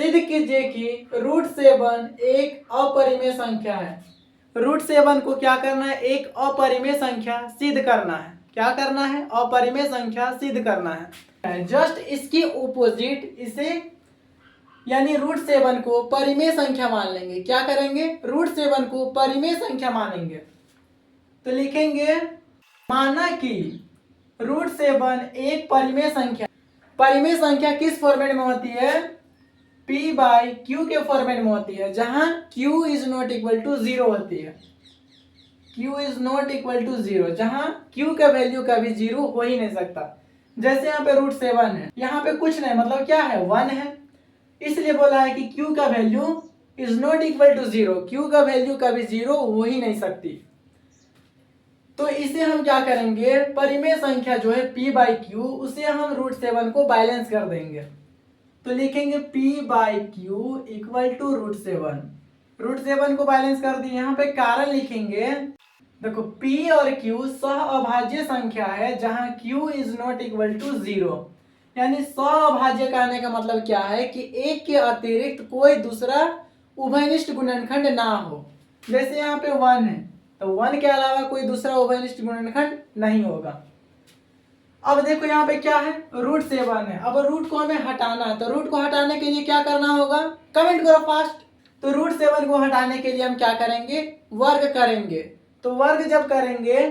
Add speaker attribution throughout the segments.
Speaker 1: सिद्ध कीजिए कि √7 एक अपरिमेय संख्या है। √7 को क्या करना है? एक अपरिमेय संख्या सिद्ध करना है। क्या करना है? अपरिमेय संख्या सिद्ध करना है। जस्ट इसकी ऑपोजिट इसे यानी √7 को परिमेय संख्या मान लेंगे। क्या करेंगे? √7 को परिमेय संख्या मानेंगे। तो लिखेंगे माना कि √7 एक परिमेय संख्या। परिमेय संख्या किस फॉर्मेट में होती है? p/q के फॉर्मेट में होती है, जहां q is not equal to 0 होती है। q is not equal to 0, जहां q का वैल्यू कभी 0 हो ही नहीं सकता। जैसे यहाँ पे √7 है, यहाँ पे कुछ नहीं, मतलब क्या है? 1 है, इसलिए बोला है कि q का value is not equal to 0। q का वैल्यू कभी 0 हो ही नहीं सकती। तो इसे हम क्या करेंगे? परिमेय संख्या जो है p/q, उसे हम √7 को बैलेंस कर देंगे। तो लिखेंगे p/q इक्वल टू √7। √7 को बैलेंस कर दिए। यहाँ पे कारण लिखेंगे, देखो p और q सह अभाज्य संख्या है जहां q is not equal to 0। यानी सह अभाज्य कहने का मतलब क्या है कि एक के अतिरिक्त कोई दूसरा उभयनिष्ठ गुणनखंड ना हो। जैसे यहाँ पे 1 है, तो 1 के अलावा कोई दूसरा उभयनिष्ठ गुणनखंड नहीं होगा। अब देखो यहाँ पे क्या है? √7 है। अब रूट को हमें हटाना है, तो रूट को हटाने के लिए क्या करना होगा? कमेंट करो फास्ट। तो √7 को हटाने के लिए हम क्या करेंगे? वर्ग करेंगे। तो वर्ग जब करेंगे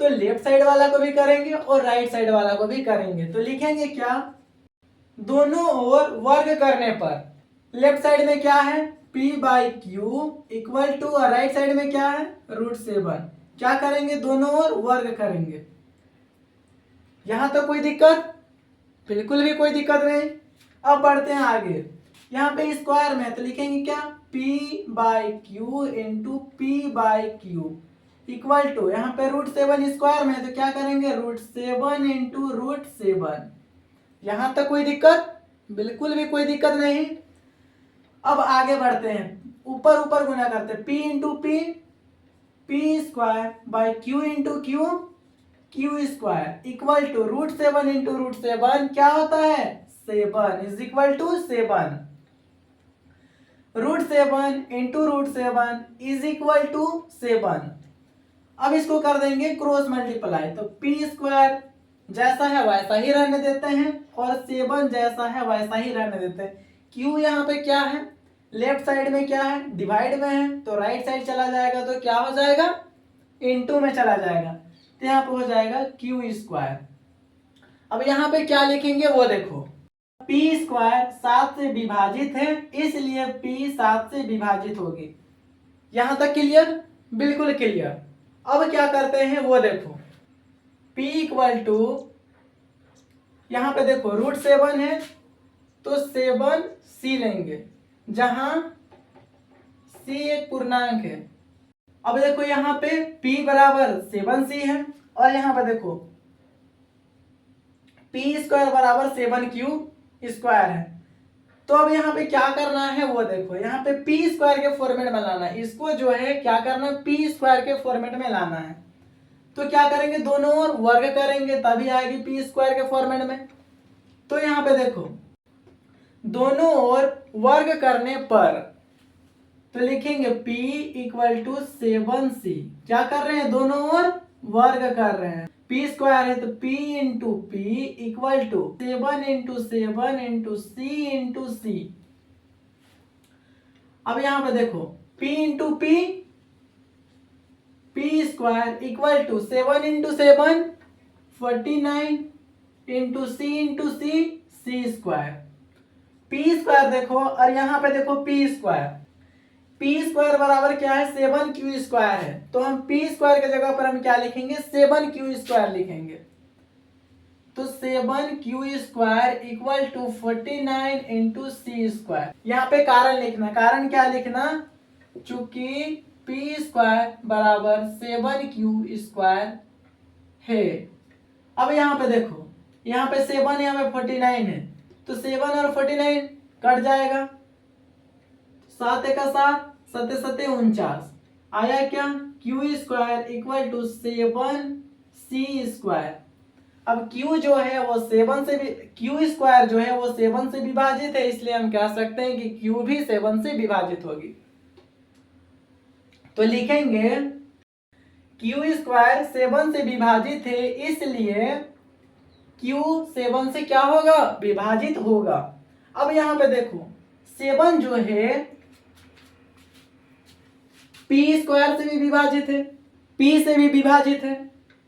Speaker 1: तो लेफ्ट साइड वाला को भी करेंगे और राइट साइड वाला को भी करेंगे। तो लिखेंगे क्या? दोनों ओर वर्ग करने पर लेफ्ट साइड में क्या है? p/q इक्वल टू, और राइट साइड में क्या है? √7। क्या करेंगे? दोनों ओर वर्ग करेंगे। यहां तो कोई दिक्कत? बिल्कुल भी कोई दिक्कत नहीं। अब बढ़ते हैं आगे। यहाँ पे स्क्वायर में तो लिखेंगे क्या? p/q into p/q equal to, यहाँ पे √7 स्क्वायर में तो क्या करेंगे? √7 इंटू √7। यहां तक कोई दिक्कत? बिल्कुल भी कोई दिक्कत नहीं। अब आगे बढ़ते हैं, ऊपर ऊपर गुना करते हैं। p into p² into q square equal to √7 into √7 क्या होता है? 7 is equal to 7। √7 into √7 is equal to 7। अब इसको कर देंगे क्रॉस मल्टीप्लाई, तो p² जैसा है वैसा ही रहने देते हैं और 7 जैसा है वैसा ही रहने देते हैं। q यहाँ पे क्या है? लेफ्ट साइड में क्या है? डिवाइड में है, तो राइट साइड चला जाएगा तो क्या हो जाएगा? इनटू में चला जाएगा, तो यहाँ पे हो जाएगा q²। अब यहाँ पे क्या लिखेंगे वो देखो, p² 7 से विभाजित है, इसलिए p 7 से विभाजित होगी। यहां तक क्लियर? बिल्कुल क्लियर। अब क्या करते हैं वो देखो, p इक्वल टू, यहाँ पे देखो √7 है तो 7c लेंगे, जहां c एक पूर्णांक है। अब देखो यहाँ पे p बराबर 7c है और यहाँ पे देखो p² बराबर 7q² है। तो अब यहाँ पे क्या करना है वो देखो, यहाँ पे p² के फॉर्मेट में लाना है। इसको जो है क्या करना है? p² के फॉर्मेट में लाना है। तो क्या करेंगे? दोनों ओर वर्ग करेंगे तभी आएगी p² के फॉर्मेट में। तो यहाँ पे देखो दोनों ओर वर्ग करने पर तो लिखेंगे p इक्वल टू 7c। क्या कर रहे हैं? दोनों ओर वर्ग कर रहे हैं। p² है तो p into p equal to 7 into 7 into c into c। अब यहां पे देखो p into p² equal to 7 into 7 49 into c² p² देखो, और यहाँ पे देखो p² बराबर क्या है? 7q² है, तो हम p² के जगह पर हम क्या लिखेंगे? 7q² लिखेंगे। तो 7q² equal to 49 into c²। यहाँ पे कारण लिखना, कारण क्या लिखना? चूंकि p² बराबर 7q² है। अब यहाँ पे देखो, यहाँ पे 7 यहाँ पे 49 है, तो 7 और 49 कट जाएगा, 7 का 7, 7 7 49 आया क्या? q² equal to 7c²। अब q जो है वो 7 से भी, q स्क्वायर जो है वो 7 से विभाजित है, इसलिए हम कह सकते हैं कि q भी 7 से विभाजित होगी। तो लिखेंगे q स्क्वायर 7 से विभाजित है, इसलिए q 7 से क्या होगा, विभाजित होगा। अब यहाँ पे देखो 7 जो है p स्क्वायर से भी विभाजित है, p से भी विभाजित है,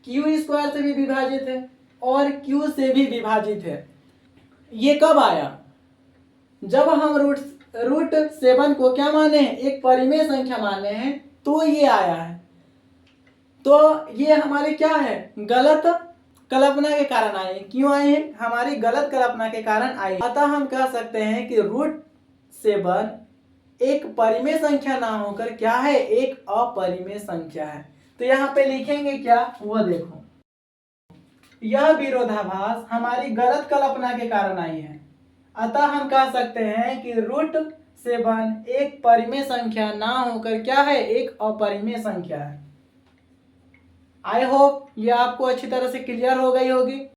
Speaker 1: q स्क्वायर से भी विभाजित है और q से भी विभाजित है। ये कब आया, जब हम रूट 7 को क्या माने हैं, एक परिमेय संख्या माने हैं, तो ये आया है। तो ये हमारे क्या है, गलत कल्पना के कारण आए हैं। क्यों आए हैं, हमारी गलत कल्पना के कारण आए। अतः हम कह सकते हैं कि रूट 7 एक परिमेय संख्या ना होकर क्या है, एक अपरिमेय संख्या है। तो यहाँ पे लिखेंगे क्या, वो देखो, यह विरोधाभास हमारी गलत कल्पना के कारण आई है। अतः हम कह सकते हैं कि रूट 7 एक परिमेय संख्या ना होकर क्या है, एक अपरिमेय संख्या है। आई होप ये आपको अच्छी तरह से क्लियर हो गई होगी।